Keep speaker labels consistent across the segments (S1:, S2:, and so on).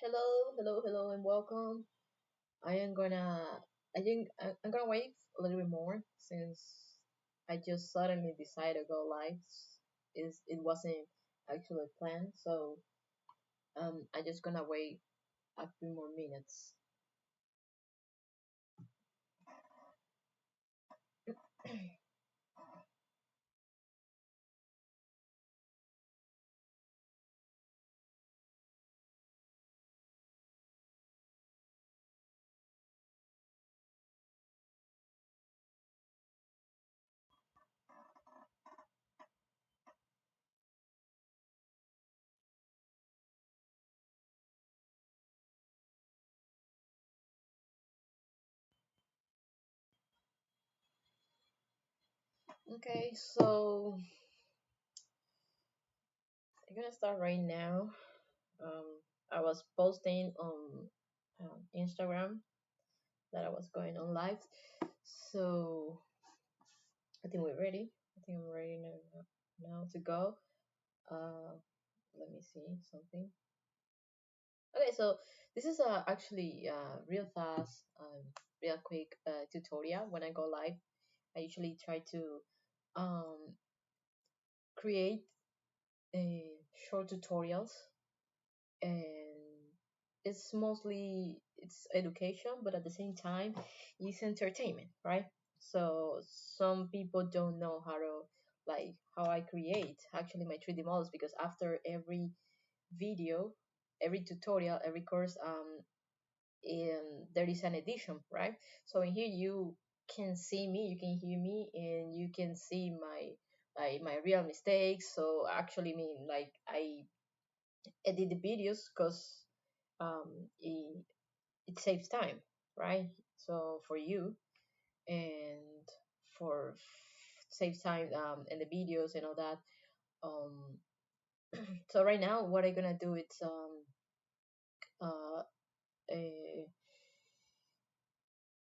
S1: Hello, and welcome. I am gonna, I think I'm gonna wait a little bit more since I just suddenly decided to go live. It wasn't actually planned, so I just gonna wait a few more minutes. Okay, so I'm gonna start right now. Um, I was posting on Instagram that I was going on live, so I think we're ready. I think I'm ready now to go. Uh, Let me see something. Okay, so this is actually real fast, real quick tutorial. When I go live, I usually try to um, create short tutorials, and it's education, but at the same time, it's entertainment, right? So some people don't know how I create actually my 3D models because after every video, every tutorial, every course, there is an edition, right? So in here you can see me, you can hear me, and you can see my real mistakes. So actually, mean like I edit the videos because it saves time, right? So for you and for save time in the videos and all that. Um, so right now, what I'm gonna do is uh, uh,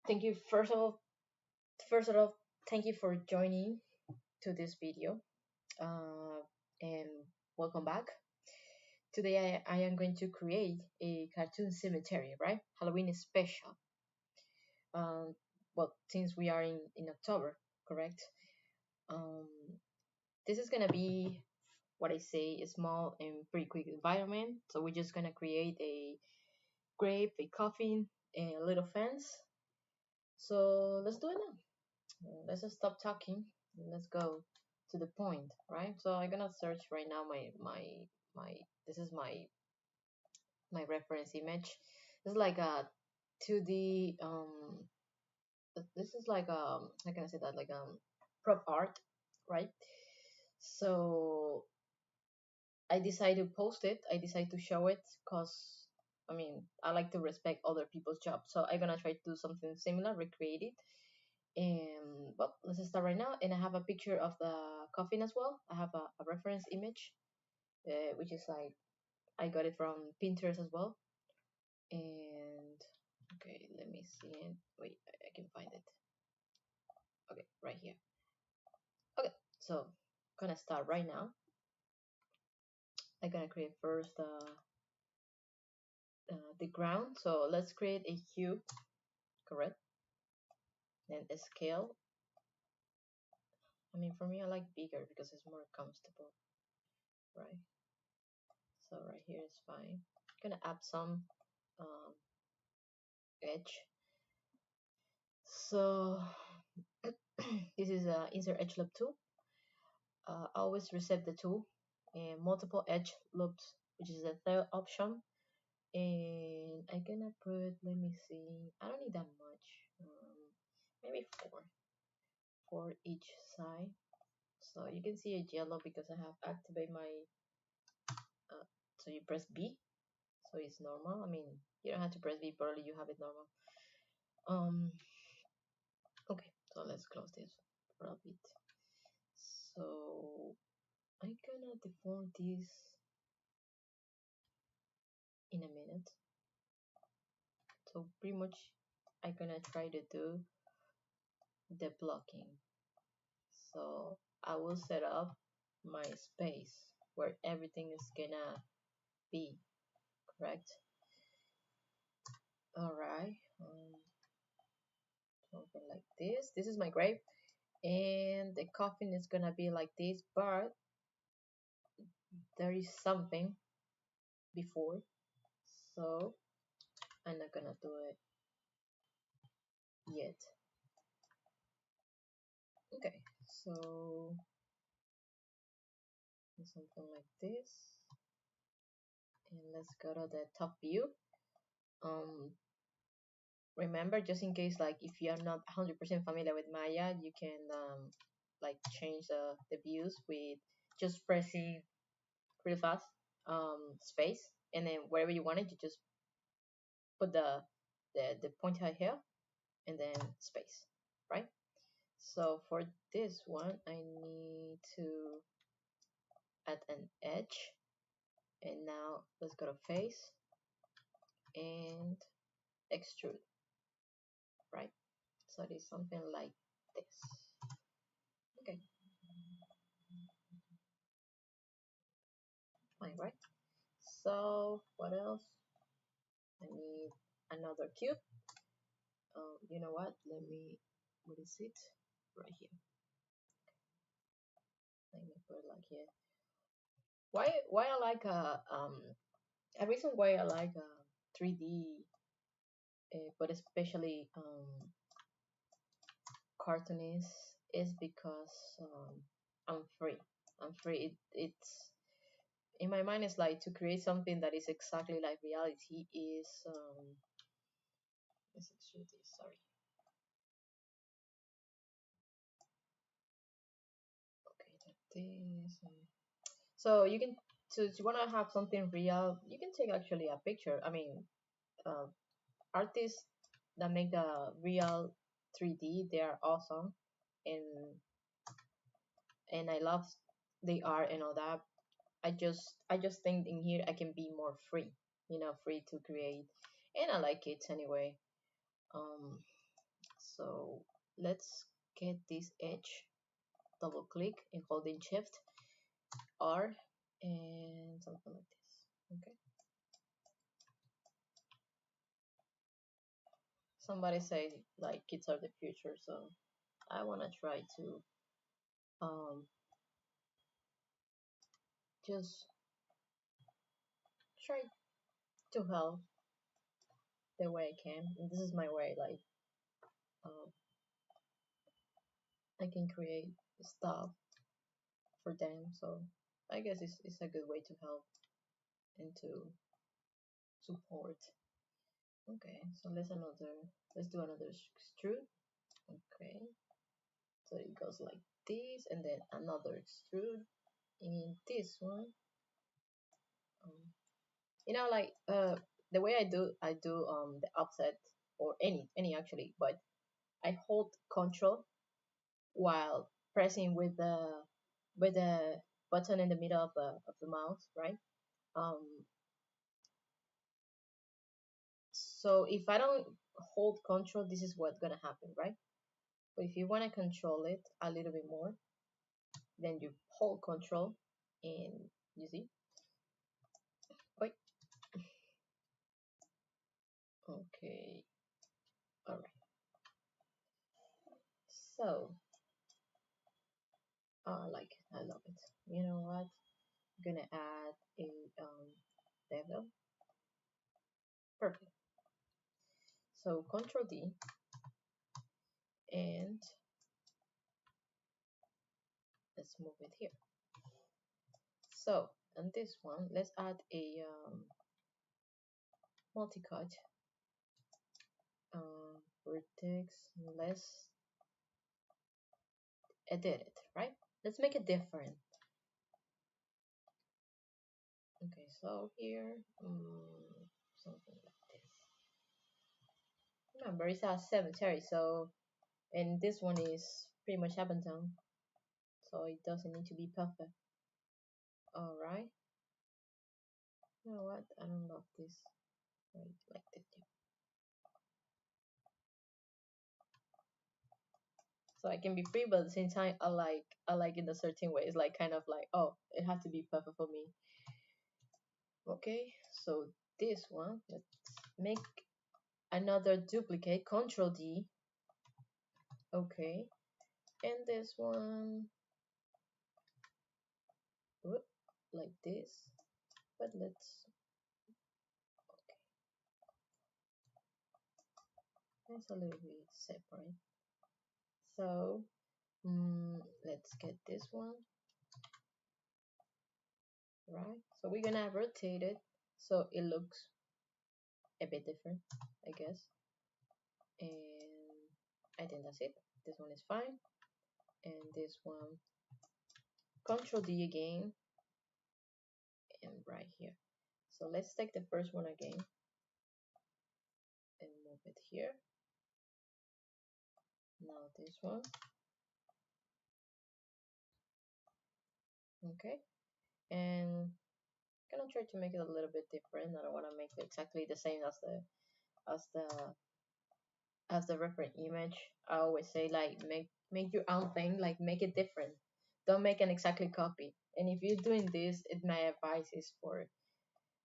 S1: thank you first of all, thank you for joining to this video, and welcome back. Today I am going to create a cartoon cemetery, right? Halloween special. Um, well, since we are in October, correct? Um, this is gonna be what I say a small and pretty quick environment. So we're just gonna create a grave, a coffin, and a little fence. So let's do it now. Let's just stop talking. Let's go to the point, right? So I'm gonna search right now my this is my reference image. This is like a 2D this is like how can I say that, like prop art, right? So I decide to post it. I decide to show it because I mean I like to respect other people's job. So I'm gonna try to do something similar, recreate it. And well, let's start right now. And I have a picture of the coffin as well. I have a reference image, which is like I got it from Pinterest as well. And okay, let me see it. Wait, I can find it. Okay, right here. Okay, so gonna start right now. I'm gonna create first the ground. So let's create a cube, correct? Then a scale. I mean, for me, I like bigger because it's more comfortable, right? So right here is fine. I'm gonna add some um, edge. So this is a insert edge loop tool. Always reset the tool and multiple edge loops, which is the third option. And I'm gonna put, let me see, I don't need that much, maybe for each side. So you can see a yellow because I have activated my, so you press B, so it's normal. I mean, you don't have to press B, probably you have it normal. Um, okay, so let's close this for a bit. So I'm gonna deform this in a minute. So pretty much I'm gonna try to do the blocking. So I will set up my space where everything is gonna be, correct? All right. Something like this. This is my grave, and the coffin is gonna be like this, but there is something before, so I'm not gonna do it yet. Okay, so something like this, and let's go to the top view. Um, Remember, just in case, like if you are not 100% familiar with Maya, you can like change the views with just pressing really fast space, and then wherever you want it, you just put the pointer here and then space, right? So for this one, I need to add an edge, and now let's go to face and extrude, right? So it is something like this. Okay, fine, right? So what else? I need another cube. You know what? What is it? Right here. Let me put it like here. Why I like a reason why I like 3D, but especially cartoonist is because I'm free. I'm free. It's in my mind. It's like to create something that is exactly like reality is. Let's extrude this. Sorry. Okay, like this. So you can, so if you want to have something real, you can take actually a picture. I mean, uh, artists that make the real 3D, they are awesome, and I love the art and all that. I just think in here I can be more free, free to create, and I like it anyway. Um, so let's get this edge. Double click and holding Shift R and something like this. Okay. Somebody say like kids are the future, so I wanna try to um just try to help the way I can. And this is my way, like um, I can create stuff for them. So I guess it's a good way to help and to support. Okay, so let's do another extrude. Okay, so it goes like this, and then another extrude in this one. Um, like the way I do the offset or any actually, but I hold control while pressing with the button in the middle of the mouse, right? Um, so if I don't hold control, this is what's gonna happen, right? But if you wanna control it a little bit more, then you hold control and you see, wait, okay, all right. So I love it. You know what? I'm gonna add a level. Perfect. So Control D, and let's move it here. So on this one, let's add a multi-cut vertex. Let's edit it, right? Let's make it different. Okay, so here, something like this. Remember, it's a cemetery, so, and this one is pretty much abandoned, so it doesn't need to be perfect. All right. You know what? I don't love this. Right, like that. So I can be free, but at the same time, I like in a certain way. It's like kind of like, oh, it has to be perfect for me. Okay, so this one, let's make another duplicate, Control D. Okay, and this one, whoop, like this, but let's, okay, that's a little bit separate. So let's get this one, right? So we're gonna rotate it so it looks a bit different, I guess. And I think that's it. This one is fine. And this one, Control D again, and right here. So let's take the first one again and move it here. Now this one. Okay. And I'm gonna try to make it a little bit different. I don't want to make it exactly the same as the as the reference image. I always say like make your own thing, like make it different. Don't make an exactly copy. And if you're doing this, my advice is for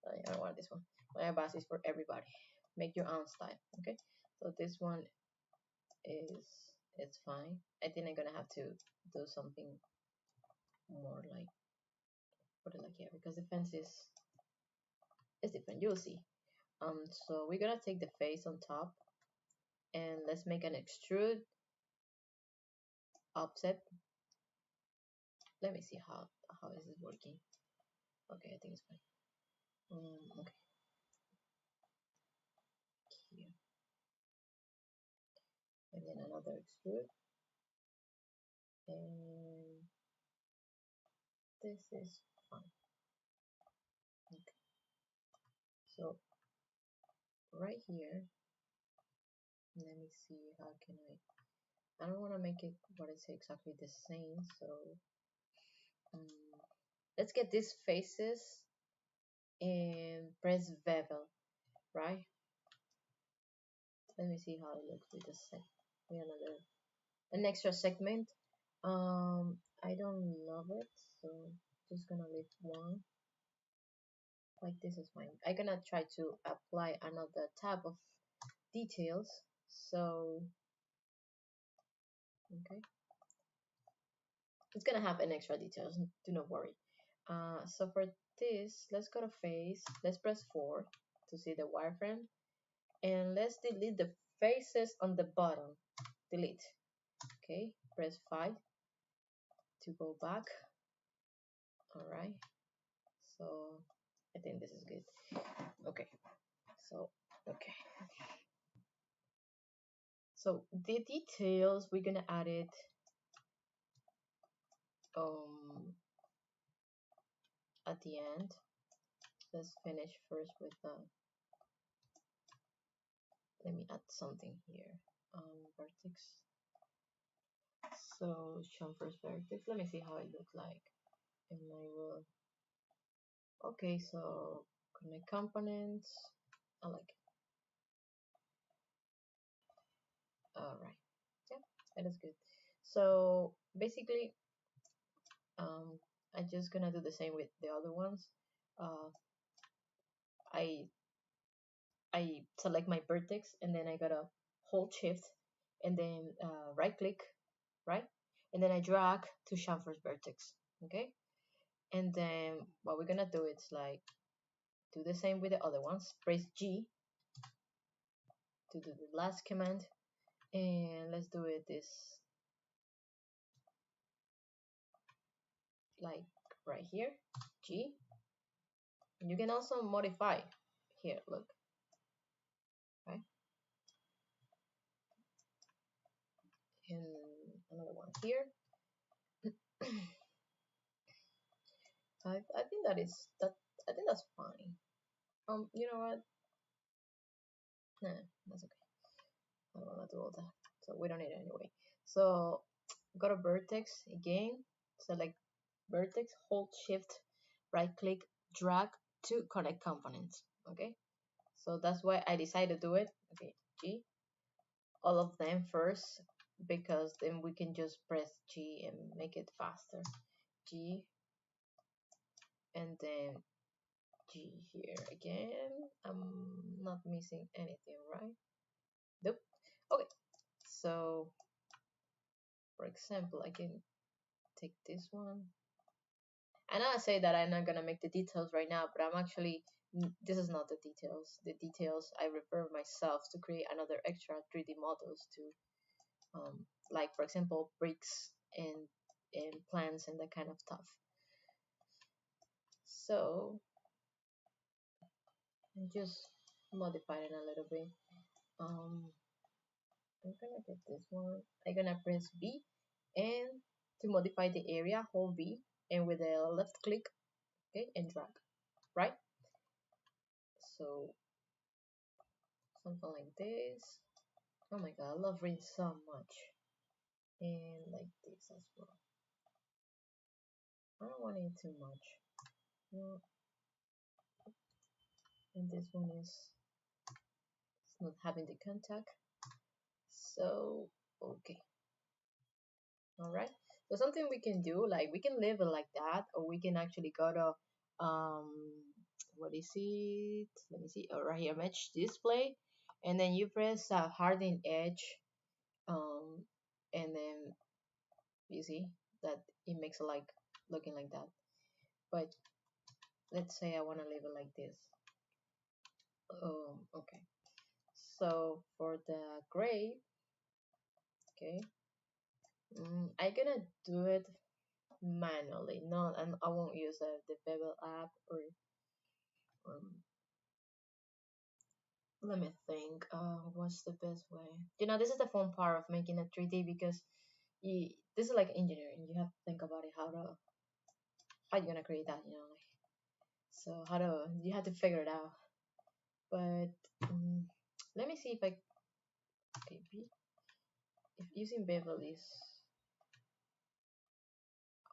S1: I don't want this one. My advice is for everybody. Make your own style. Okay. So this one is it's fine. I think I'm gonna have to do something more like put it like here because the fence is different. You'll see. So we're gonna take the face on top and let's make an extrude offset. Let me see how is it working. Okay, I think it's fine. Okay, here and then another extrude, and this is fine. Okay, so right here, let me see how can I don't want to make it what I say exactly the same, so let's get these faces and press bevel, right? Let me see how it looks with the set. An extra segment. I don't love it, so just gonna leave one. Like this is fine. I'm gonna try to apply another tab of details. So okay, it's gonna have an extra details. Do not worry. So for this, let's go to face. Let's press 4 to see the wireframe, and let's delete the faces on the bottom. Delete. Okay, press 5 to go back. All right. So I think this is good. Okay. So okay. So the details we're gonna add it at the end. Let's finish first with let me add something here. Vertex. So chamfers vertex. Let me see how it looks like. And I will okay, so connect components. I like it. Alright. Yeah, that is good. So basically I'm just gonna do the same with the other ones. I I select my vertex and then I gotta hold shift and then right click, right? And then I drag to chamfer's vertex, okay? And then what we're gonna do is like do the same with the other ones. Press G to do the last command, and let's do it this like right here, G. And you can also modify here. Look, right? And another one here. I think that is that. I think that's fine. You know what? Nah, that's okay. I don't want to do all that. So we don't need it anyway. So go to vertex again, select vertex, hold shift, right click, drag to connect components. Okay. So that's why I decided to do it. Okay, G. All of them first because then we can just press G and make it faster. G and then G here again. I'm not missing anything, right? Nope. Okay, so for example, I can take this one. And I say that I'm not gonna make the details right now, but I'm actually, this is not the details. The details I refer myself to create another extra 3D models to, like for example, bricks and plants and that kind of stuff. So I just modify it a little bit. I'm gonna get this one. I'm gonna press B, and to modify the area, hold B, and with the left click, okay, and drag, right? So something like this. Oh my god, I love reading so much. And like this as well. I don't want it too much. No. And this one is it's not having the contact. So okay. Alright. So something we can do, like we can leave it like that, or we can actually go to what is it? Let me see. Oh, right here, match display, and then you press harden edge, um, and then you see that it makes it like looking like that. But let's say I want to leave it like this. Okay. So for the gray, okay, I'm gonna do it manually. No, and I won't use the Bevel app or um, let me think. What's the best way? You know, this is the fun part of making a 3D because this is like engineering. You have to think about it how you're gonna create that. You know, like so how to you have to figure it out. But let me see if I maybe if using Bevel is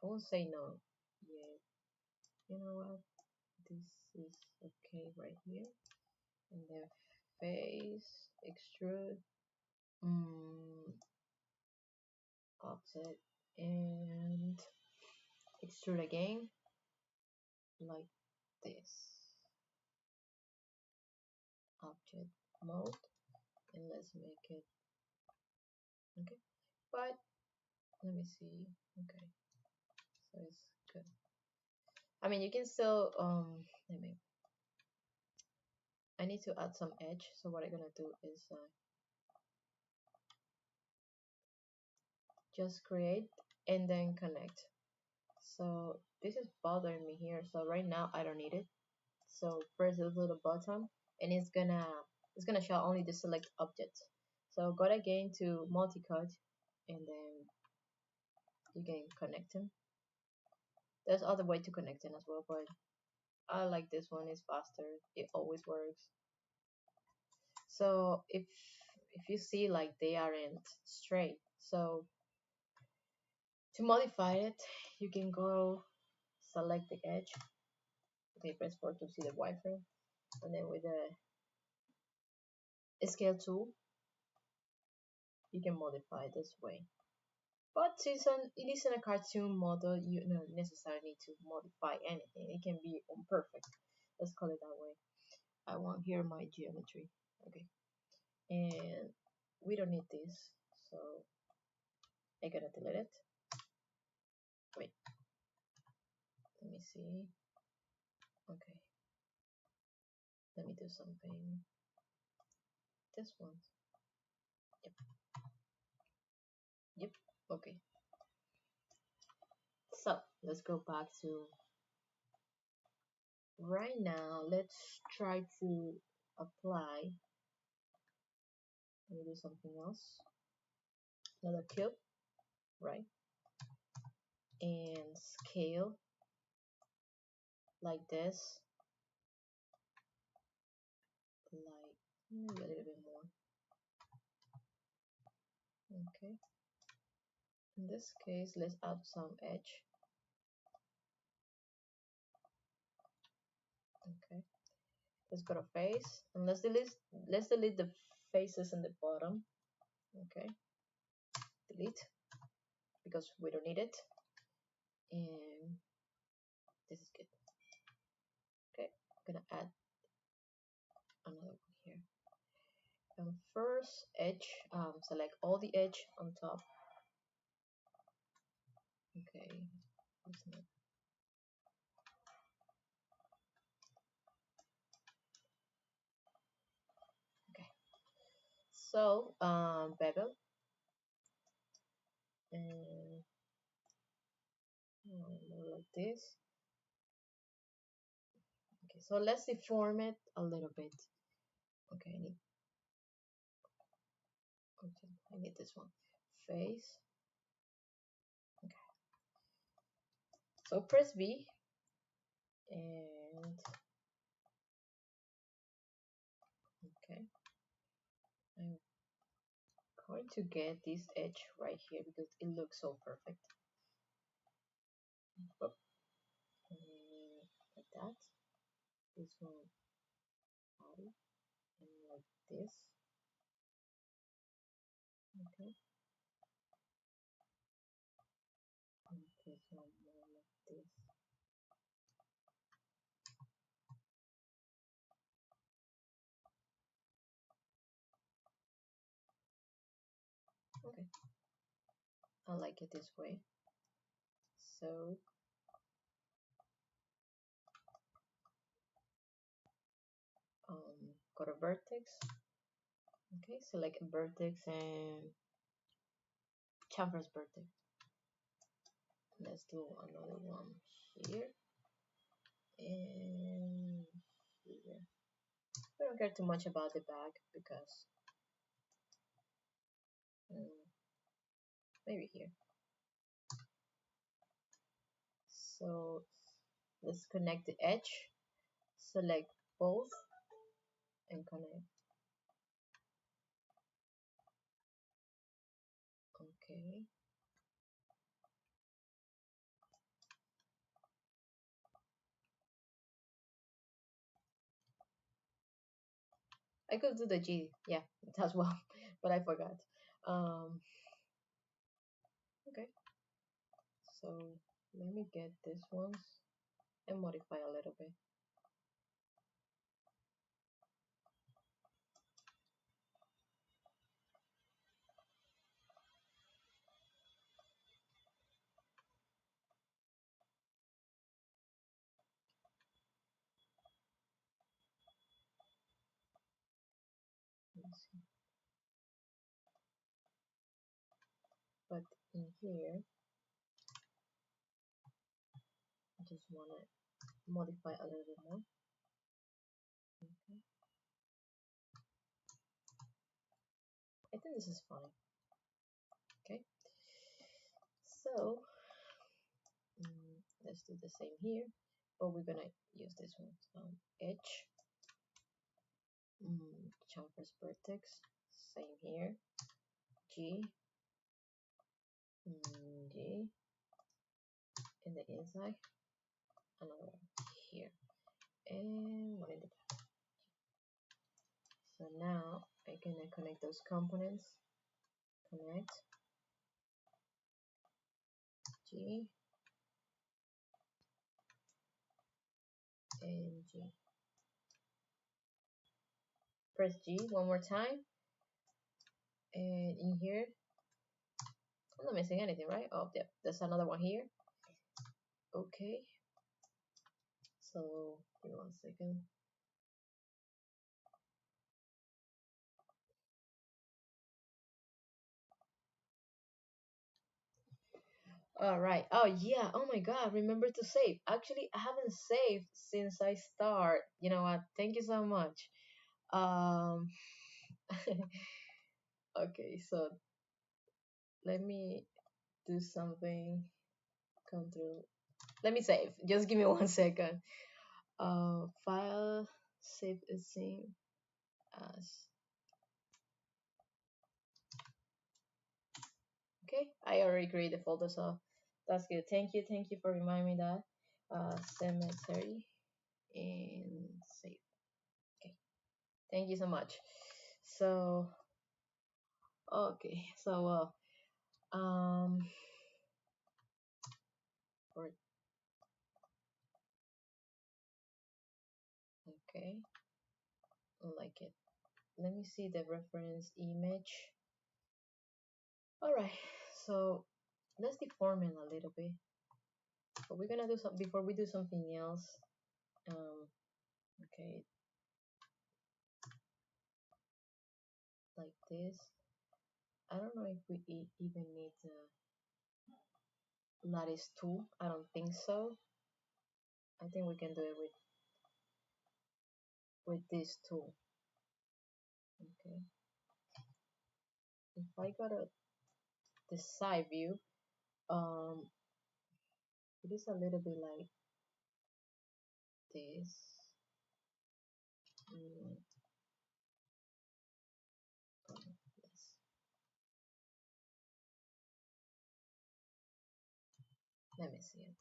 S1: I won't say no yet. You know what? This is okay right here. And then face, extrude, offset, and extrude again, like this. Object mode, and let's make it okay. But let me see. Okay, so it's good. I mean, you can still let me. I need to add some edge. So what I'm gonna do is just create and then connect. So this is bothering me here. So right now I don't need it. So press this little button and it's gonna show only the select objects. So go again to multi-cut and then you can connect them. There's other way to connect them as well, but I like this one. It's faster. It always works. So if you see like they aren't straight, so to modify it, you can go select the edge. Okay, press 4 to see the wireframe, and then with the scale tool, you can modify this way. But since it is in a cartoon model, you don't necessarily need to modify anything. It can be perfect. Let's call it that way. I want here my geometry. Okay, and we don't need this, so I'm gonna delete it. Wait, let me see. Okay, let me do something. This one. Yep. Yep. Okay. So let's go back to right now. Let's try to apply. Let me do something else. Another cube, right? And scale like this, like maybe a little bit more. Okay. In this case, let's add some edge. Okay. Let's go to face and let's delete the faces in the bottom. Okay. Delete because we don't need it. And this is good. Okay. I'm gonna add another one here. first edge, select all the edge on top. Okay, okay. So bevel and more like this. Okay, so let's deform it a little bit. Okay, I need this one. Face. Okay. So press V and okay. I'm going to get this edge right here because it looks so perfect. Oop. Like that. This one body and like this. Okay. And this one more like this. Okay. I like it this way. So go to vertex. Okay, select a vertex and chamfers vertex. Let's do another one here and here. I don't care too much about the back because maybe here. So let's connect the edge. Select both and connect. Okay. I could do the G, yeah, as well, but I forgot. Okay, so let me get this ones and modify a little bit. Let's see. But in here, I just want to modify a little bit more. Okay. I think this is fine. Okay. So let's do the same here, but we're gonna use this one. Edge, chamfers vertex, same here. G, G, in the inside, another here, and one in the back. So now I can connect those components. Connect G and G. Press G one more time, and in here, I'm not missing anything, right? Oh, yeah, there's another one here. Okay. So give me 1 second. All right. Oh yeah. Oh my God. Remember to save. Actually, I haven't saved since I start. You know what? Thank you so much. Um. Okay. So let me do something. Control. Let me save. Just give me 1 second. File. Save as same as. Okay. I already created the folder, so that's good. Thank you. Thank you for reminding me that. Cemetery and save. Okay. Thank you so much. So okay, so for okay, I like it. let me see the reference image. All right, so let's deform it a little bit. But we're gonna do some before we do something else. Okay, like this. I don't know if we even need the lattice tool. I don't think so. I think we can do it with this tool. Okay. If I go to the side view, it is a little bit like this. Mm, yes. Let me see it.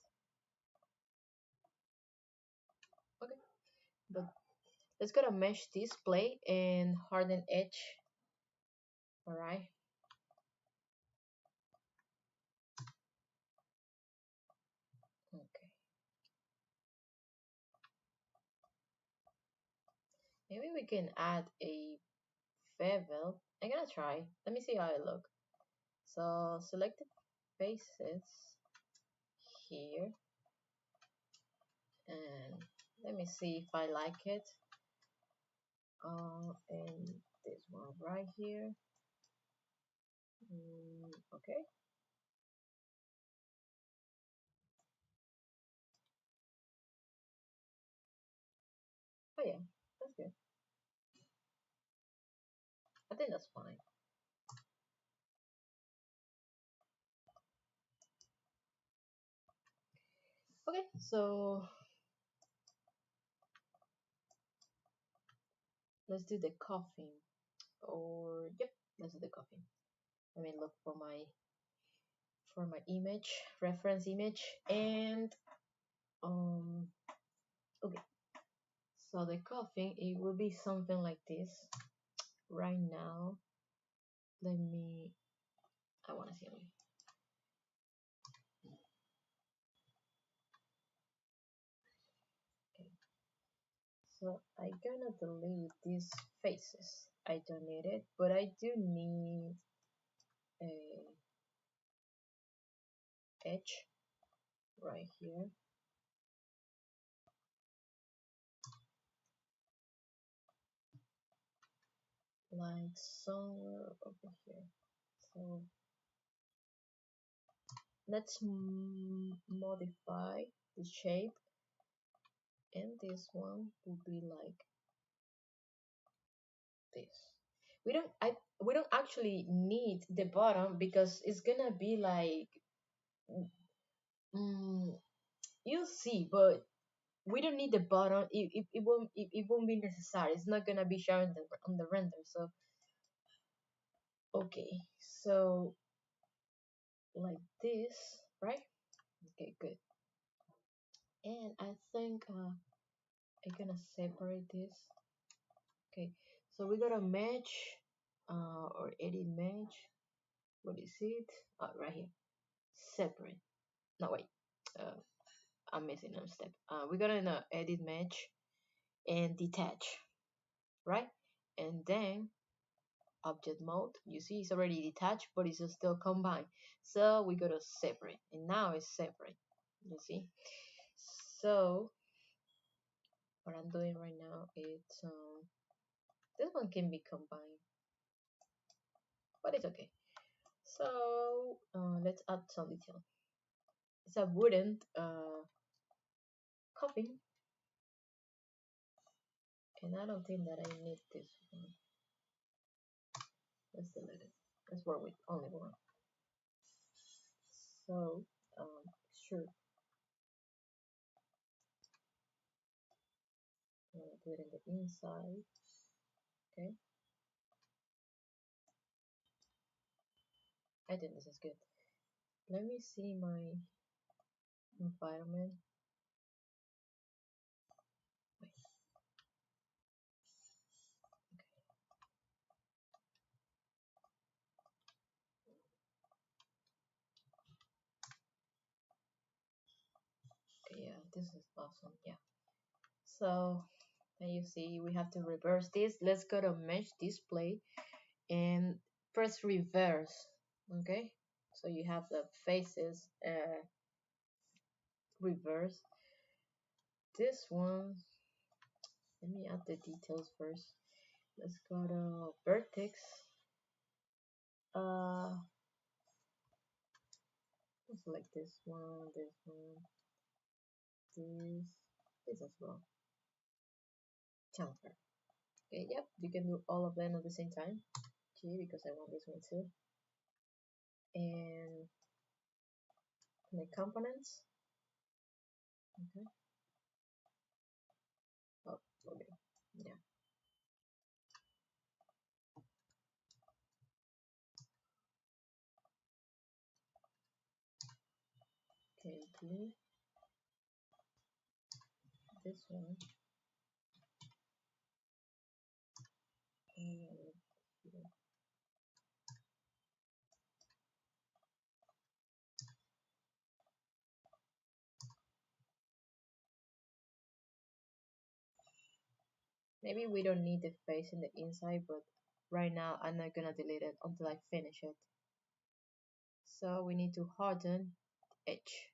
S1: Okay, but let's go to mesh display and harden edge. All right. Okay. Maybe we can add a bevel. I'm gonna try. Let me see how it look. So select the faces here, and let me see if I like it. And this one right here. Okay. Oh yeah, that's good. I think that's fine. Okay, so let's do the coffin. Or yep, let's do the coffin. Let me look for my image, reference image, and um okay. So the coffin, it will be something like this. Right now, let me. I want to see. Okay. So I'm gonna delete these faces. I don't need it, but I do need a edge right here. Like somewhere over here. So let's modify the shape, and this one will be like this. We don't actually need the bottom because it's gonna be like you'll see, but we don't need the bottom. It won't be necessary. It's not gonna be shown on the render. So okay, so like this, right? Okay, good. And I think I'm gonna separate this. Okay, so we got a match or edit match. What is it? Right here. Separate. No wait. Uh, I'm missing a step. We're gonna edit match and detach, right? And then object mode. You see, it's already detached, but it's still combined. So we go to separate, and now it's separate. You see. So what I'm doing right now is this one can be combined, but it's okay. So let's add some detail. It's a wooden coffin, and I don't think that I need this one. Let's delete it. Let's work with only one. So sure, I'm gonna do it in the inside. Okay, I think this is good. Let me see my environment. Wait. Okay, yeah, this is awesome. Yeah. So And you see we have to reverse this. Let's go to mesh display and press reverse. Okay, so you have the faces reverse. This one, let me add the details first. Let's go to vertex. Let's select this one, this as well. Chamfer. Okay, yep, you can do all of them at the same time. G, because I want this one too. And connect components. Okay. Oh, okay. Yeah. Okay, blue. This one. And maybe we don't need the face in the inside, but right now I'm not gonna delete it until I finish it. So we need to harden edge.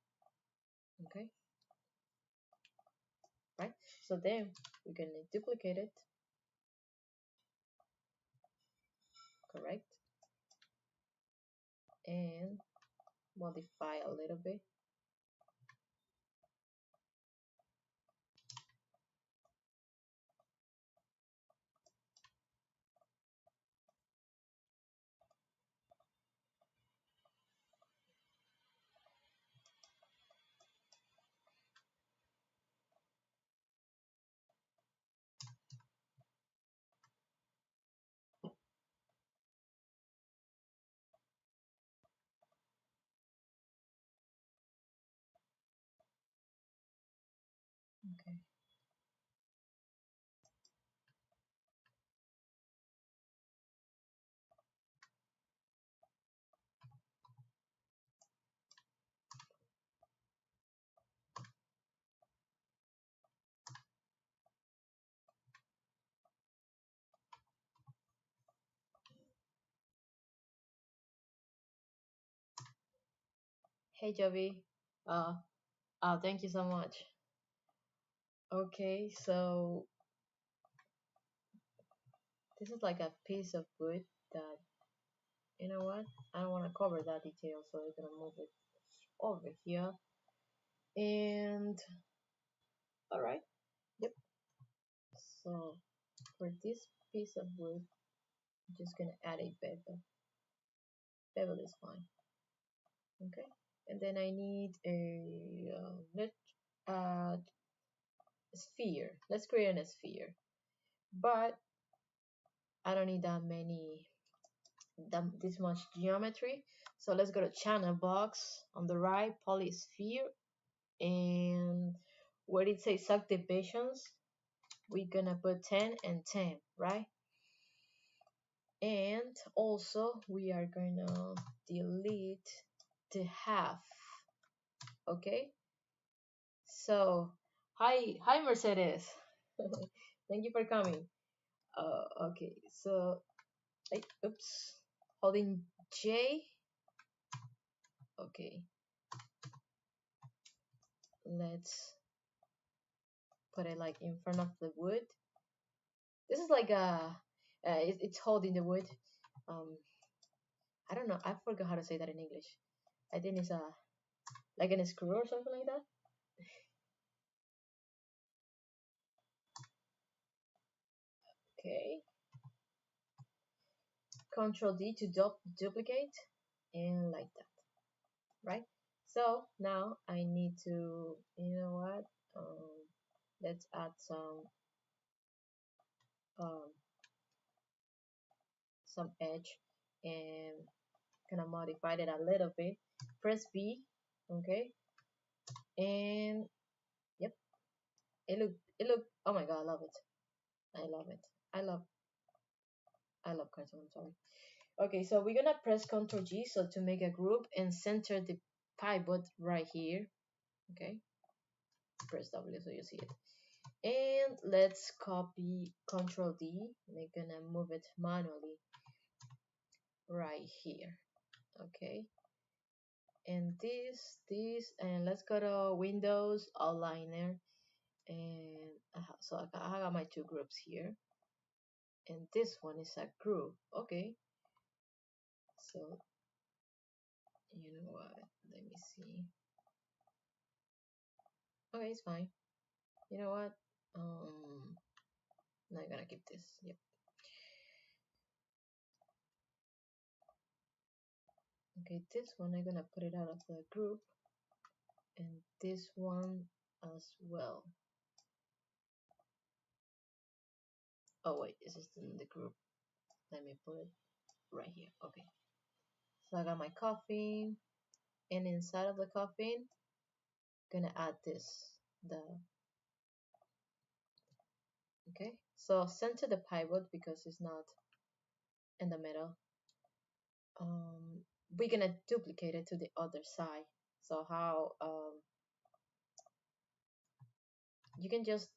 S1: Okay. Right. So then we're gonna duplicate it. Correct. And modify a little bit. Okay. Hey Jovi. Uh thank you so much. Okay, so this is like a piece of wood that, you know what? I don't want to cover that detail, so we're gonna move it over here. And all right, yep. So for this piece of wood, I'm just gonna add a bevel. Bevel is fine. Okay, and then I need a uh, sphere. Let's create a sphere, but I don't need this much geometry. So let's go to channel box on the right, polysphere, and where it says subdivisions, we're gonna put 10 and 10, right? And also we are gonna delete the half. Okay, so hi Mercedes. Thank you for coming. Okay, so oops, holding J. Okay, let's put it like in front of the wood. This is like it's holding the wood. um I don't know, I forgot how to say that in English. I think it's a like an screw or something like that. Okay, Control D to duplicate, and like that, right? So now I need to, you know what, let's add um, some edge and kind of modify it a little bit. Press B. Okay, and yep, it look, oh my god, I love it. I love it. I love I love cartoon, I'm sorry. Okay, so we're gonna press Ctrl G so to make a group and center the pivot right here. Okay, press W so you see it. And let's copy Control D. We're gonna move it manually right here. Okay. And this, and let's go to Windows Outliner. And so I got my two groups here. And this one is a group. Okay. So, you know what? Let me see. Okay, it's fine. You know what? I'm gonna keep this. Yep. Okay, this one I'm gonna put it out of the group, and this one as well. Oh wait, this is in the group. Let me put it right here. Okay. So I got my coffin, and inside of the coffin, gonna add this. Okay. So center the pivot because it's not in the middle. We're gonna duplicate it to the other side. So how you can just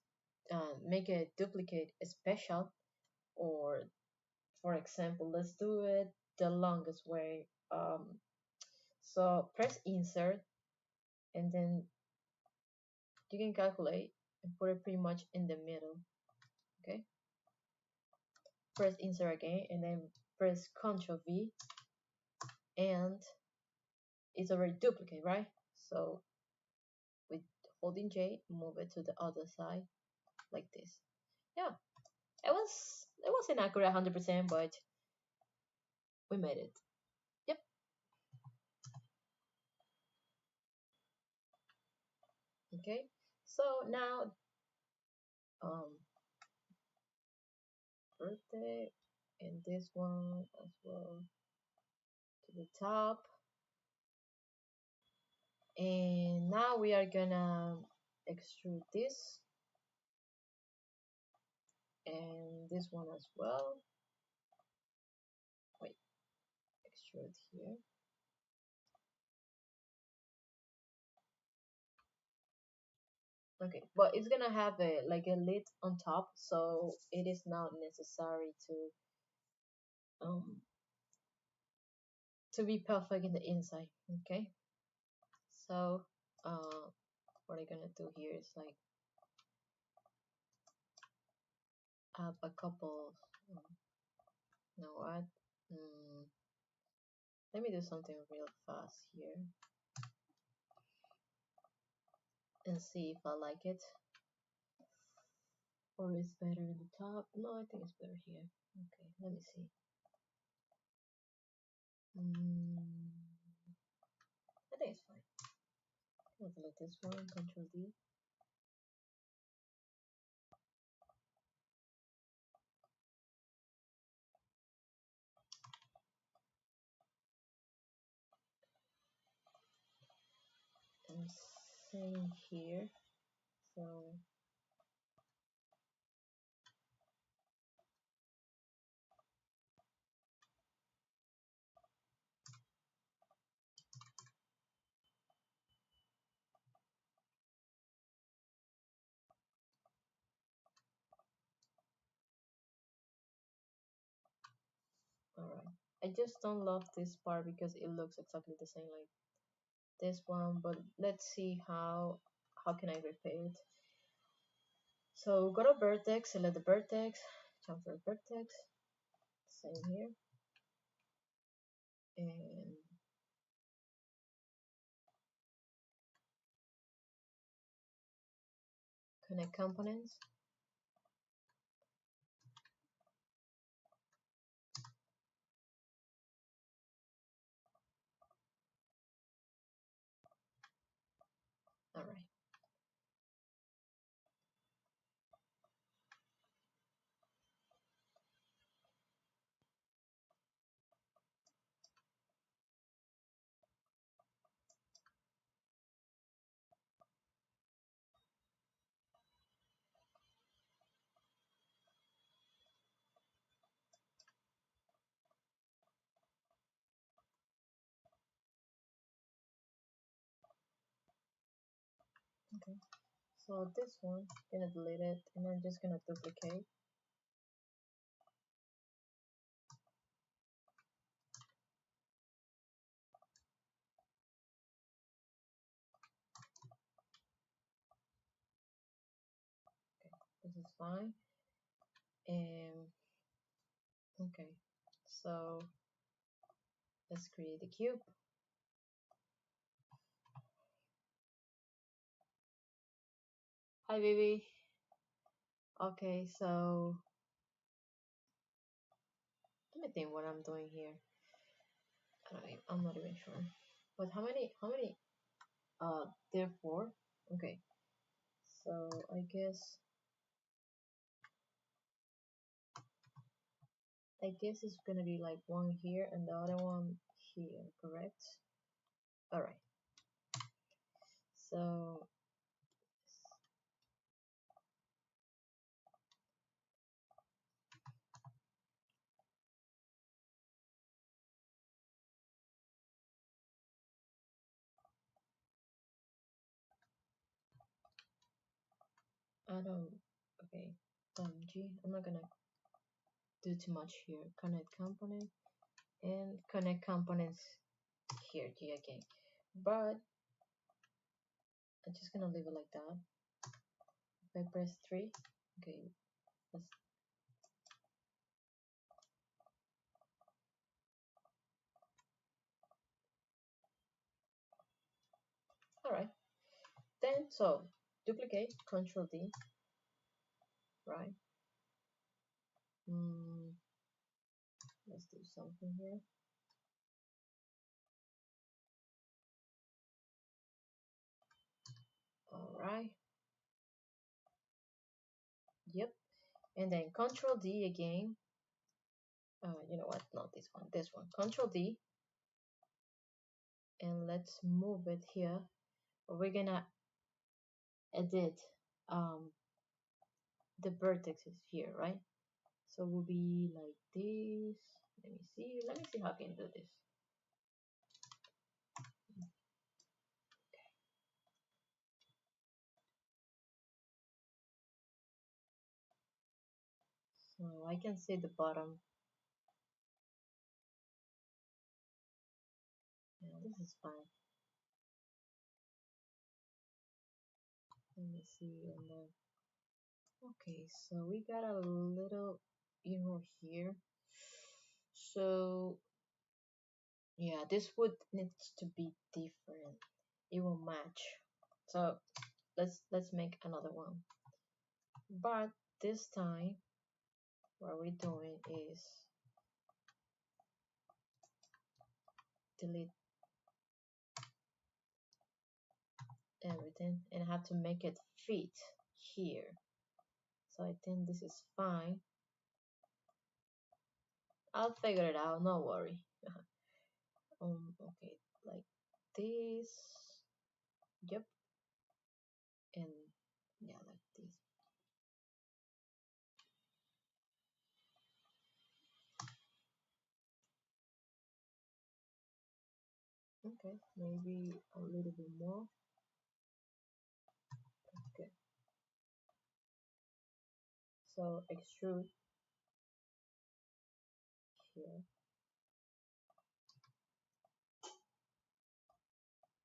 S1: make a duplicate special, or for example, let's do it the longest way. So press insert, and then you can calculate and put it pretty much in the middle. Okay. Press insert again, and then press Ctrl V, and it's already duplicate, right? So with holding J, move it to the other side like this. Yeah, it wasn't accurate 100%, but we made it. Yep. Okay. So now birthday, and this one as well to the top. And now we are gonna extrude this and this one as well. Wait, extrude here. Okay, but it's gonna have a like a lid on top, so it is not necessary um to be perfect in the inside. Okay, so what I'm gonna do here is like add a couple. You know what? Let me do something real fast here and see if I like it. Or is better in the top? No, I think it's better here. Okay, let me see. I think it's fine. I'll delete this one, Control D. And same here. So alright. I just don't love this part because it looks exactly the same like this one, but let's see how can I repair it. So go to vertex, select the vertex, chamfer vertex, same here, and connect components. Alright. Okay. So this one, gonna delete it, and I'm just gonna duplicate. This is fine. And okay, so let's create a cube. Hi, baby. Okay, so let me think what I'm doing here. I'm not even sure. But how many? Therefore, okay. So I guess it's gonna be like one here and the other one here, correct? All right. So I don't. Okay. G. I'm not gonna do too much here. Connect component and connect components here. G again. But I'm just gonna leave it like that. If I press 3, okay, let's, all right. Then, so duplicate, Control D, right? Mm, let's do something here. All right. Yep. And then Control D again. You know what? Not this one. This one. Control D, and let's move it here. We're gonna edit the vertices here, right? So we'll be like this. Let me see. Let me see how I can do this. So I can see the bottom. Yeah, this is fine. Let me see. And then, okay, so we got a little error here. So yeah, this wood needs to be different. It will match. So let's make another one. But this time, what we're doing is delete everything and I have to make it fit here. So I think this is fine. I'll figure it out, no worry. Okay, like this. Yep. And yeah, like this. Okay, maybe a little bit more. Okay. So extrude here.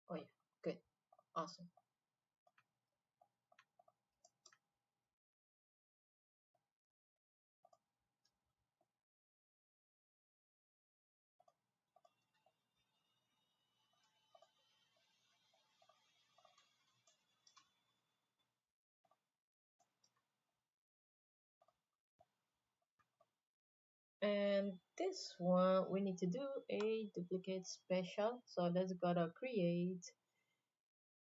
S1: Oh yeah, good, awesome. And this one we need to do a duplicate special. So let's go to create.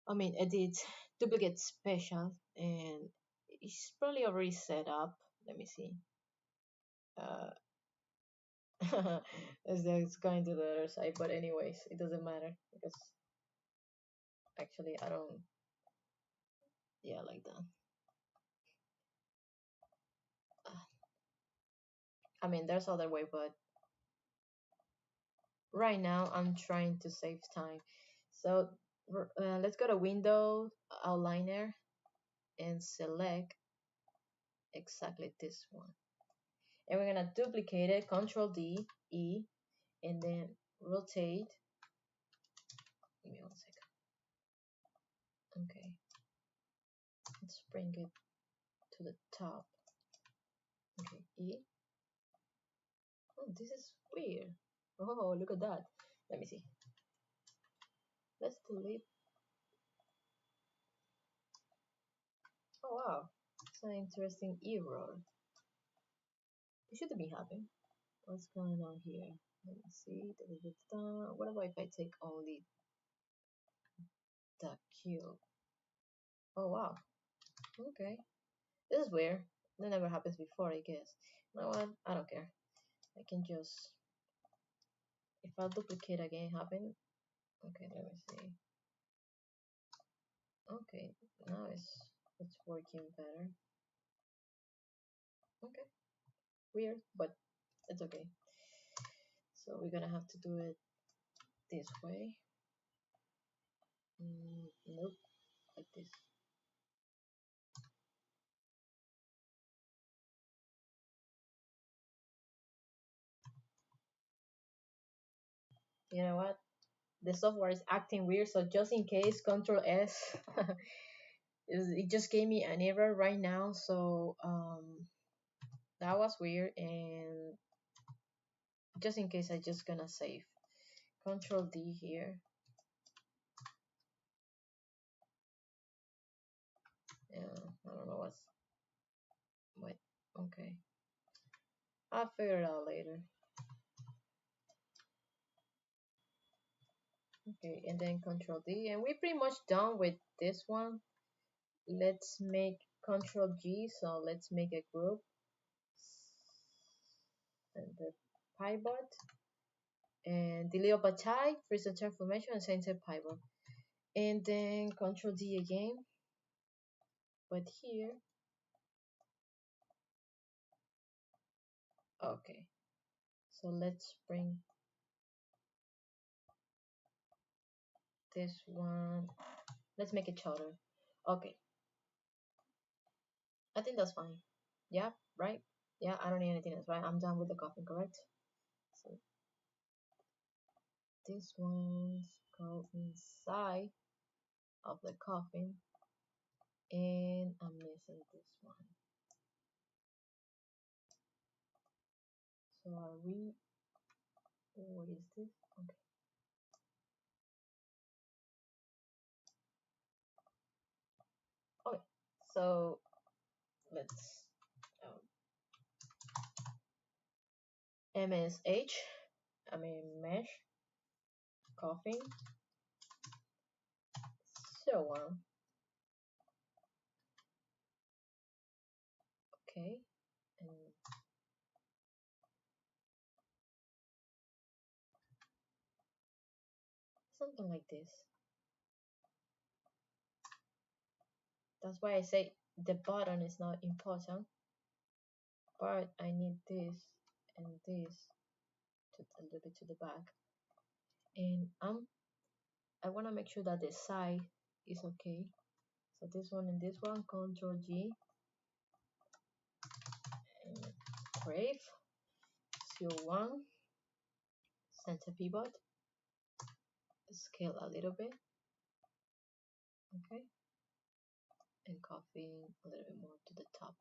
S1: Edit duplicate special, and it's probably already set up. Let me see. Uh, it's going to the other side, but anyways, it doesn't matter because actually I don't. Yeah, like that. There's other way, but right now I'm trying to save time. So let's go to Window Outliner and select exactly this one. And we're gonna duplicate it, Control D, E, and then rotate. Give me 1 second. Okay, let's bring it to the top. Okay, E. Oh, this is weird. Oh, look at that. Let me see. Let's delete. Oh wow, it's an interesting error. It shouldn't be happening. What's going on here? Let me see. What about if I take only the cube? Oh wow. Okay. This is weird. That never happens before, I guess. You know what? I don't care. I can just, if I duplicate again, happen. Okay, let me see. Okay, now it's working better. Okay, weird, but it's okay. So we're gonna have to do it this way. Nope, like this. You know what? The software is acting weird, so just in case, Control S. It just gave me an error right now, so that was weird, and just in case, I just gonna save. Control D here. Yeah, I don't know what. Okay, I'll figure it out later. Okay, and then Control D, and we're pretty much done with this one. Let's make Control G, so let's make a group and the pivot and delete batai, freeze the transformation, and center pivot, and then Control D again. But here, okay. So let's bring this one. Let's make it shorter. Okay. I think that's fine. Yeah, right? Yeah, I don't need anything else, right? I'm done with the coffin, correct? So this one's go inside of the coffin, and I'm missing this one. So are we, what is this? Okay. Okay, so let's MSH, I mean mesh, coffin, so on. Okay, and something like this. That's why I say the button is not important, but I need this and this to a little bit to the back, and I want to make sure that the side is okay. So this one and this one, Control G, and crave, CO1, center pivot, scale a little bit, okay, and copy a little bit more to the top,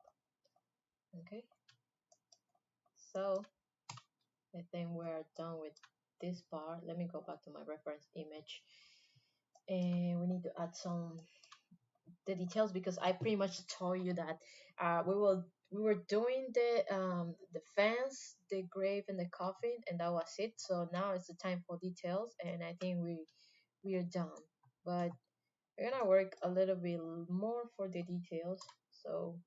S1: okay. So I think we're done with this part. Let me go back to my reference image, and we need to add some the details because I pretty much told you that we were doing the fence, the grave, and the coffin, and that was it. So now it's the time for details, and I think we are done. But we're gonna work a little bit more for the details. So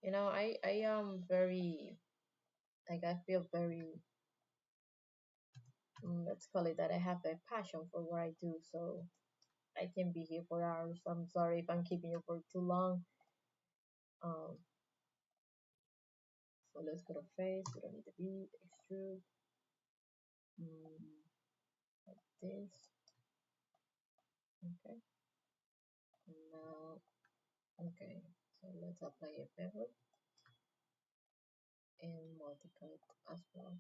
S1: you know, I am very, like, I feel very, let's call it that I have a passion for what I do. So I can be here for hours. I'm sorry if I'm keeping you for too long. Um, So let's go to face. We don't need the bead. Extrude. Like this. Okay, and now, okay, so let's apply a bevel and multicut as well.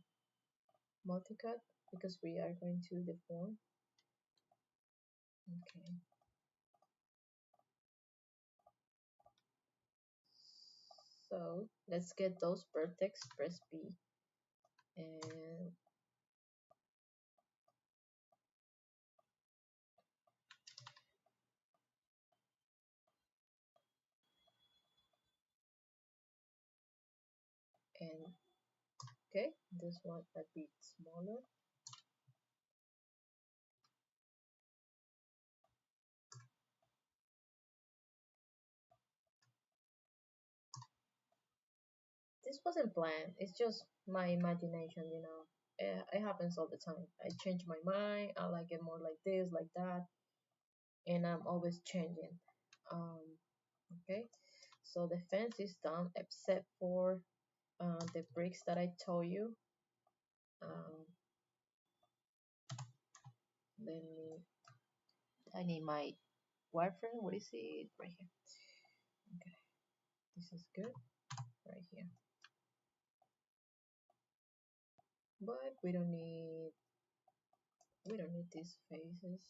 S1: Multicut because we are going to deform. Okay, so let's get those vertex, press B, and and okay, this one a bit smaller. This wasn't planned. It's just my imagination, you know. It happens all the time. I change my mind. I like it more like this, like that, and I'm always changing. Um, okay, so the fence is done except for the bricks that I told you. Um, let me. I need my wireframe. What is it? Right here. Okay, this is good. Right here. But we don't need these faces.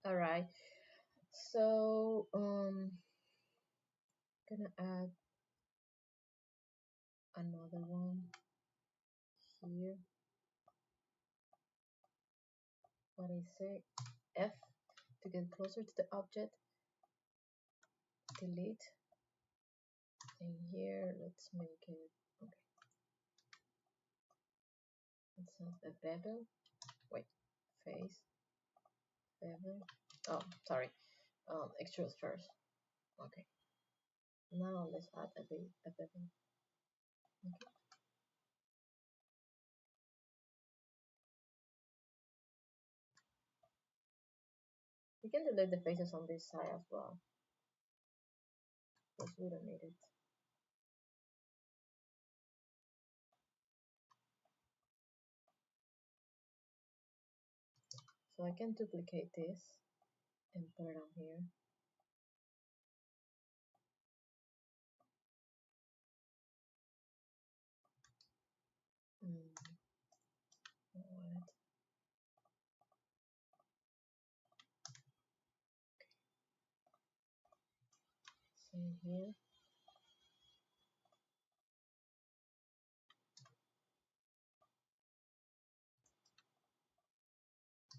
S1: All right. So gonna add another one here. What I say, F to get closer to the object. Delete. And here, let's make it. Okay. Let's have a bevel. Wait, face bevel. Oh, sorry. Extrude first. Okay. Now let's add a bevel. Okay. We can delete the faces on this side as well, because we don't need it. So I can duplicate this and put it on here. Mm, what? Same here.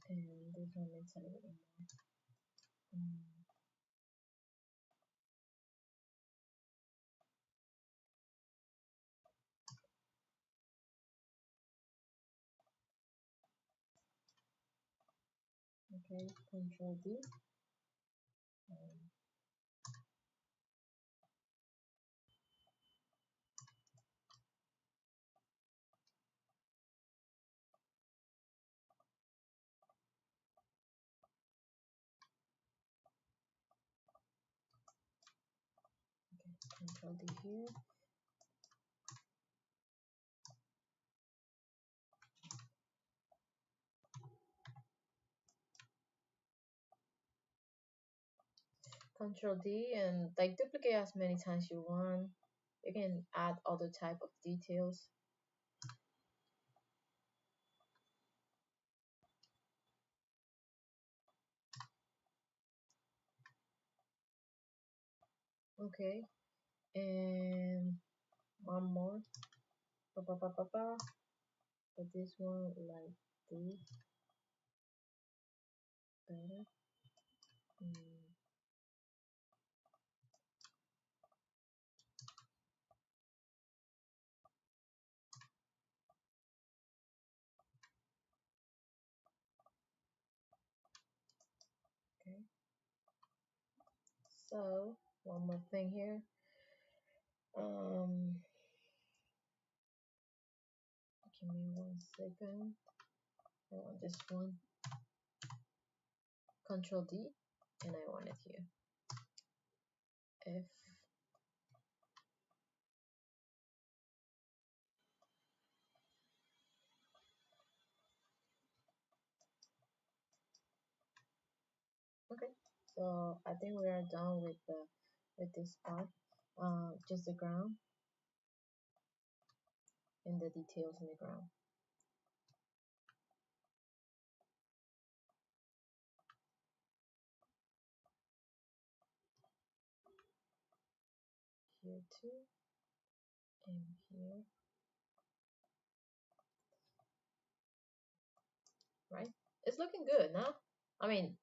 S1: And this one needs a little more. Okay, Control D. Um, Control D here. Control D and like duplicate as many times you want. You can add other type of details. Okay, and one more. Pa, pa, pa, pa, pa. But this one like this better. Mm, okay. So one more thing here. Give me 1 second. I want this one. Control D, and I want it here. F. Okay, so I think we are done with this part. Just the ground and the details in the ground. Here too, and here. Right? It's looking good, no? I mean,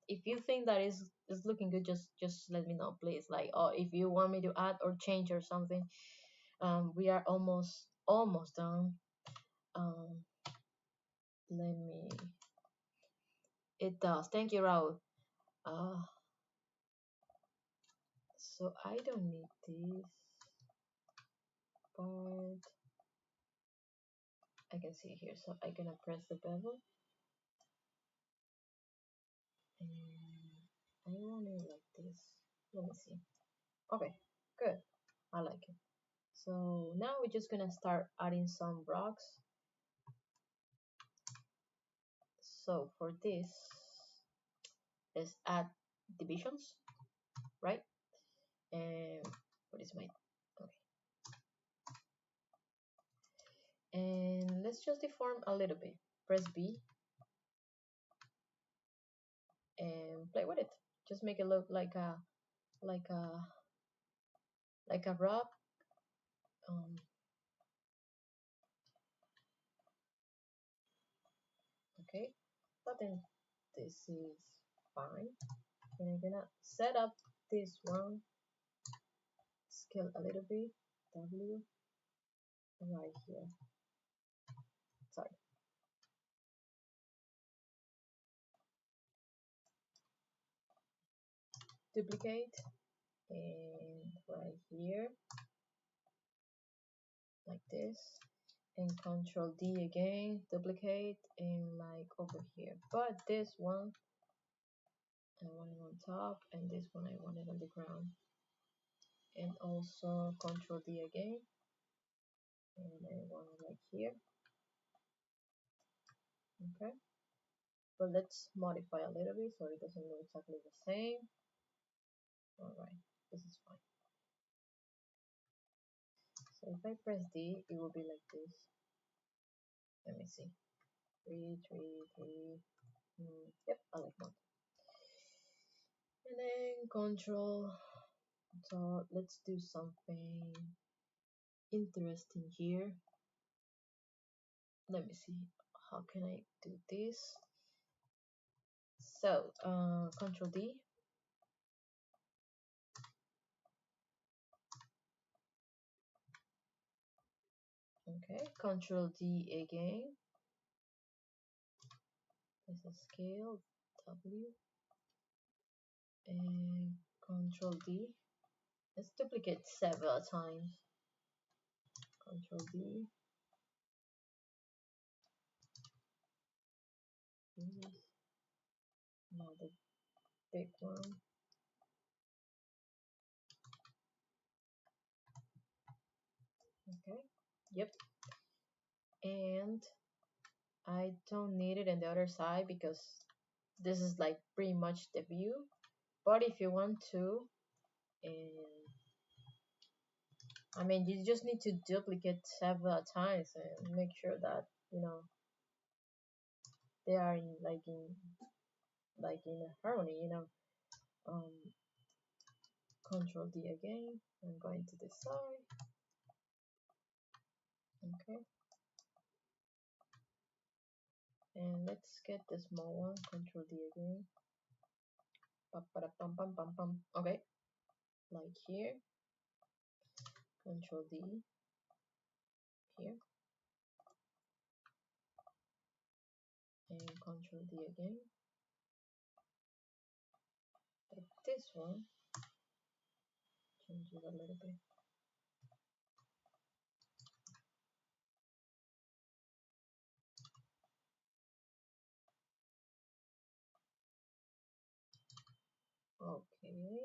S1: if you think that is looking good, just let me know, please. Like, or if you want me to add or change or something. We are almost done. Um, let me. It does. Thank you, Raul. Uh, so I don't need this part. I can see here, so I'm gonna press the bevel, and I want it like this. Let me see. Okay, good. I like it. So now we're just gonna start adding some rocks. So for this, let's add divisions, right? And what is my okay? And let's just deform a little bit. Press B and play with it. Just make it look like a like a like a rock. Okay, but then this is fine. And I'm gonna set up this one, scale a little bit, W, right here. Sorry. Duplicate, and right here, like this. And Control D again, duplicate, and like over here. But this one, I want it on top, and this one I want it on the ground. And also Control D again, and I want it like here. Okay, but let's modify a little bit so it doesn't look exactly the same. All right, this is fine. So if I press D, it will be like this. Let me see. 3, 3, 3. Yep, I like that. And then Control. So let's do something interesting here. Let me see. How can I do this? So Control D. Okay, Control D again. There's a scale, W, and Control D. Let's duplicate several times. Control D. Now the big one. Okay, yep. And I don't need it on the other side because this is like pretty much the view. But if you want to, and I mean, you just need to duplicate several times and make sure that they are in in harmony. Um, Control D again. I'm going to the side. Okay. And let's get the small one. Control D again. Pam pam pam pam. Okay. Like here. Control D. Here. And Control D again. Like this one. change it a little bit. Okay,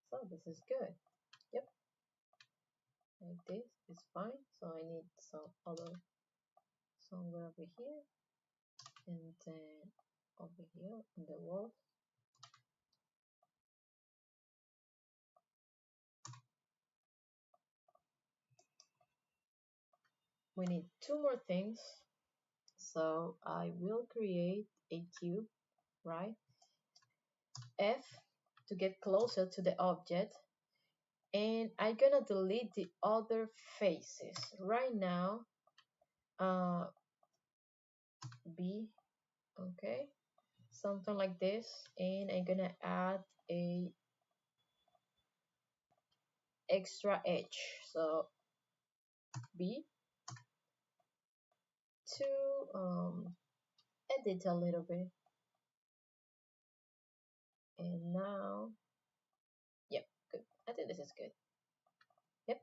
S1: so this is good. Yep, like this is fine. So I need some other somewhere over here, and then over here on the wall. We need two more things. So I will create a cube, right? F to get closer to the object, and I'm gonna delete the other faces right now. B, okay, something like this, and I'm gonna add a extra edge. So B to edit a little bit, and now, yep, good. I think this is good. Yep.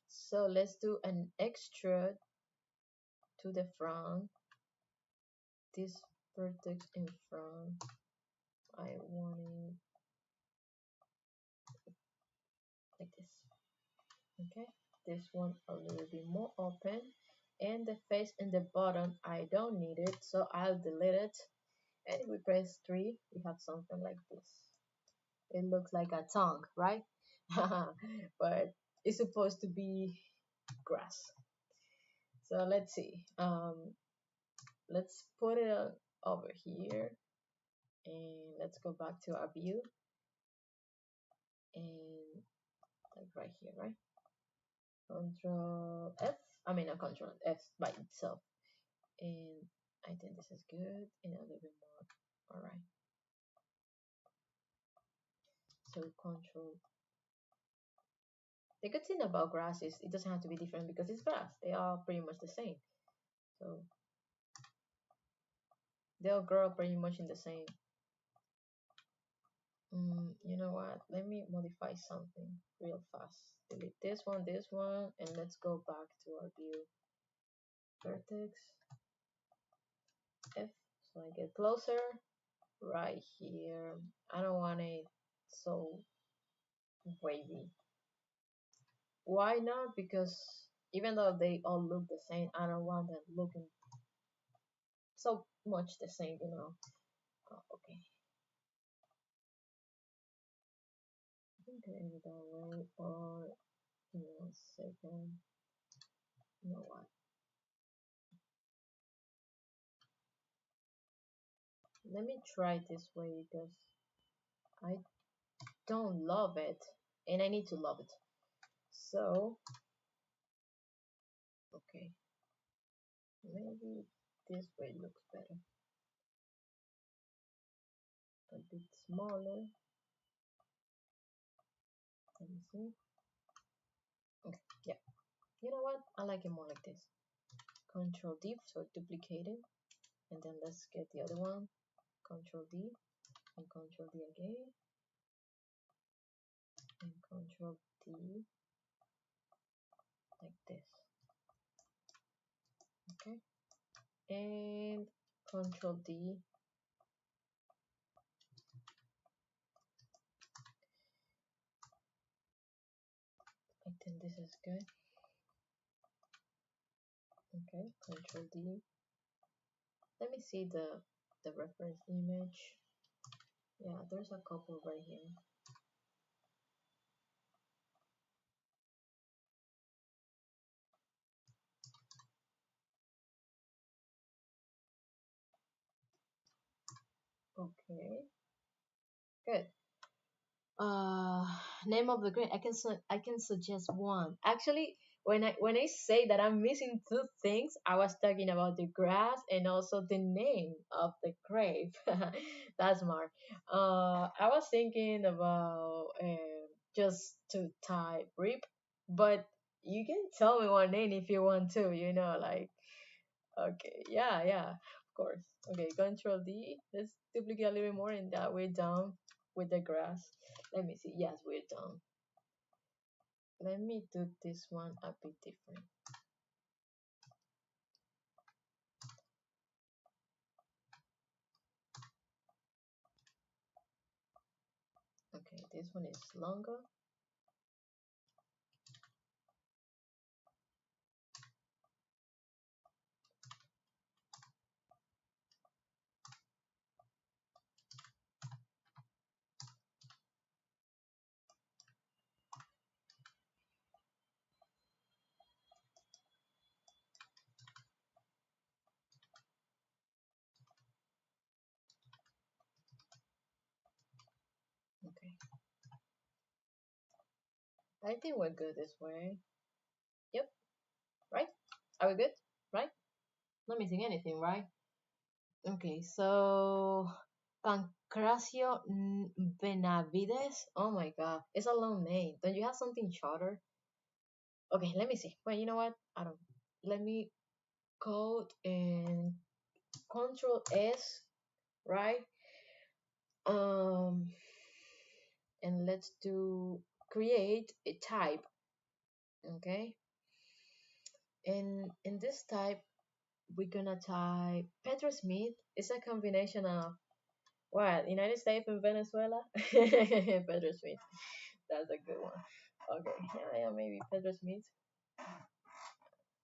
S1: So let's do an extrude to the front. This vertex in front, I want it like this. Okay, this one a little bit more open, and the face in the bottom I don't need it, so I'll delete it. And if we press 3, we have something like this. It looks like a tongue, right? But it's supposed to be grass. So let's see. Let's put it over here, and let's go back to our view, and like right here, right? Control F. I mean, not Control F by itself. And I think this is good, and a little bit more. All right. So Control. The good thing about grass is it doesn't have to be different because it's grass. They are pretty much the same. So they'll grow pretty much in the same. You know what? Let me modify something real fast. Delete this one, and let's go back to our view. Vertex F. So I get closer right here. I don't want it so wavy. Why not? Because even though they all look the same, I don't want them looking so much the same, you know. Okay. I think I end it that way, or in 1 second. You know what? Let me try this way because I don't love it, and I need to love it. So, okay, maybe this way looks better. A bit smaller. Let me see. Okay, yeah. You know what? I like it more like this. Control D, so duplicate it, and then let's get the other one. Control D, and Control D again, and Control D like this. Okay, and Control D. I think this is good. Okay, Control D. Let me see the reference image. Yeah, there's a couple right here. Okay, good. Uh, name of the green. I can suggest one. Actually, when I say that I'm missing two things, I was talking about the grass and also the name of the grape. That's smart. I was thinking about just to type rip, but you can tell me one name if you want to. You know, like okay, yeah, of course. Okay, Control D. Let's duplicate a little more, and that we're done with the grass. Let me see. Yes, we're done. let me do this one a bit different. Okay, this one is longer. Okay, I think we're good this way. Yep, right? Are we good? Right? Not missing anything, right? Okay, so Pancracio Benavides. Oh my god, it's a long name. Don't you have something shorter? Okay, let me see. Wait, you know what? I don't. Let me code and Control S, right? Um, and let's do create a type. Okay, and in this type, we're gonna type Pedro Smith. It's a combination of what? United States and Venezuela? Pedro Smith. That's a good one. Okay, yeah, maybe Pedro Smith.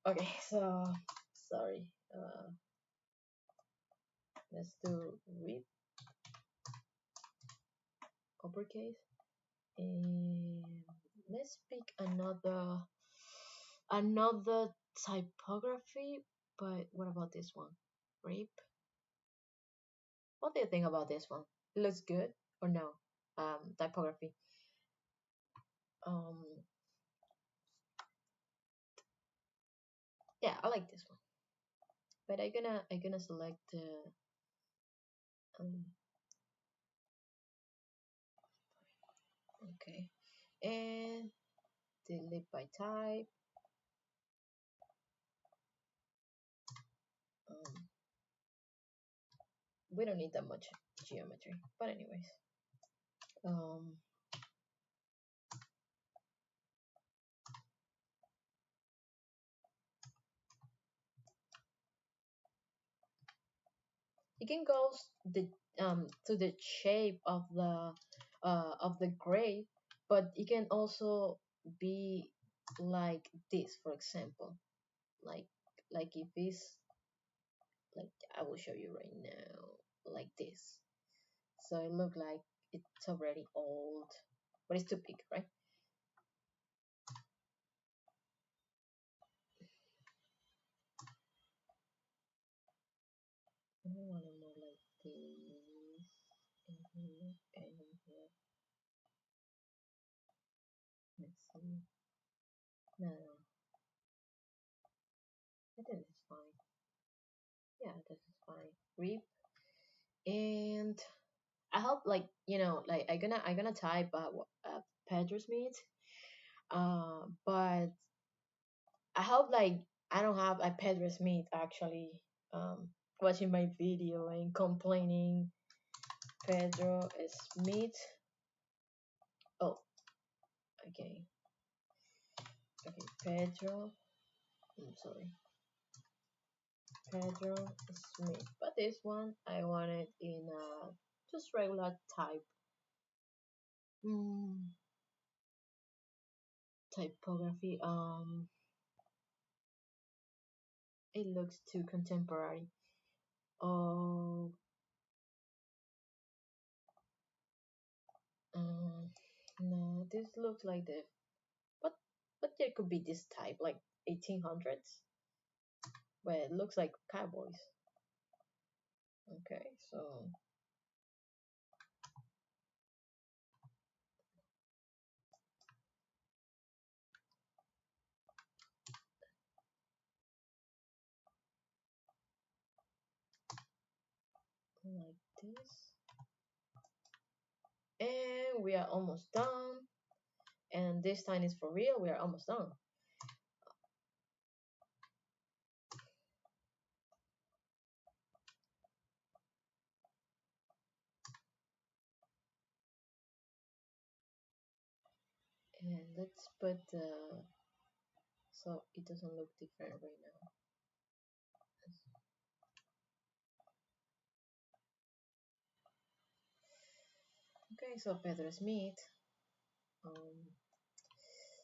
S1: Okay, so sorry. Let's do read uppercase and let's pick another typography. But what about this one? Rape. What do you think about this one? It looks good or no? Typography. Um, yeah, I like this one. But I gonna select um, okay, and delete by type. Um, we don't need that much geometry, but anyways, um, it can go the to the shape of the grape, but it can also be like this, for example, like if it's like I will show you right now, like this. So it look like it's already old, but it's too big, right? I want it more like this, and here, and here. Let's see. No, no, I think it's fine. Yeah, this is fine. Rip, and I hope like like I gonna type Pedro's meat. But I hope like I don't have a Pedro's meat actually watching my video and complaining Pedro is meat. Oh, okay, okay, Pedro. I'm sorry, Pedro Smith. But this one I want it in just regular type. Mm, typography. It looks too contemporary. Oh, um, no, this looks like the but there could be this type like 1800s, but it looks like cowboys. Okay, so like this, and we are almost done. And this time is for real. We are almost done. And let's put the, so it doesn't look different right now. Okay, so Pedro Smith. Um,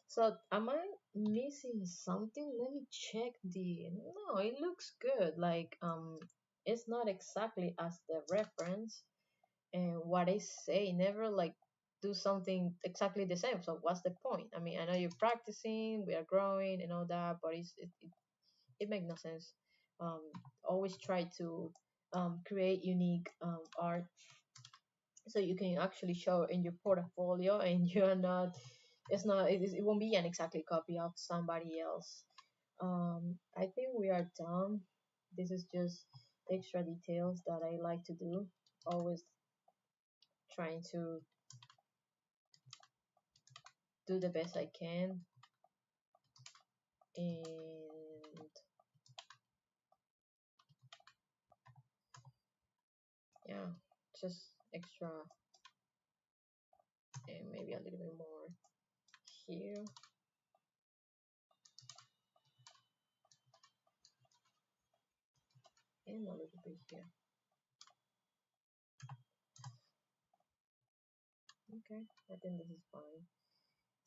S1: so am I missing something? Let me check the. No, it looks good. Like it's not exactly as the reference, and what I say never like do something exactly the same. So what's the point? I mean, I know you're practicing, we are growing and all that, but it makes no sense. Um, always try to create unique art so you can actually show in your portfolio and you're not it's not it won't be an exactly copy of somebody else. I think we are done. This is just extra details that I like to do, always trying to do the best I can. And yeah, just extra and maybe a little bit more here and a little bit here. Okay, I think this is fine.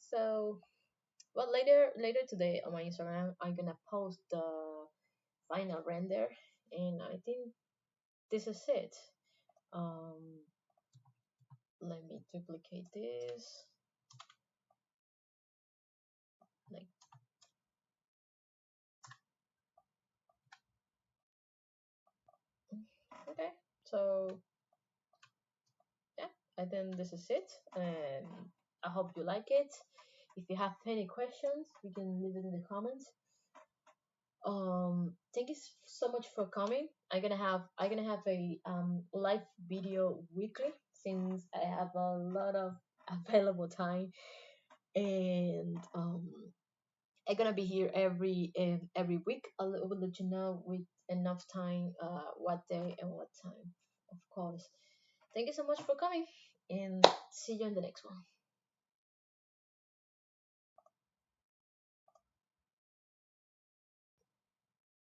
S1: So well, later today on my Instagram I'm gonna post the final render, and I think this is it. um Let me duplicate this, like, okay. So yeah, I think this is it, and I hope you like it. If you have any questions, you can leave it in the comments. Thank you so much for coming. I'm gonna have a live video weekly since I have a lot of available time, and I'm gonna be here every week. I will let you know with enough time what day and what time, of course. Thank you so much for coming, and see you in the next one.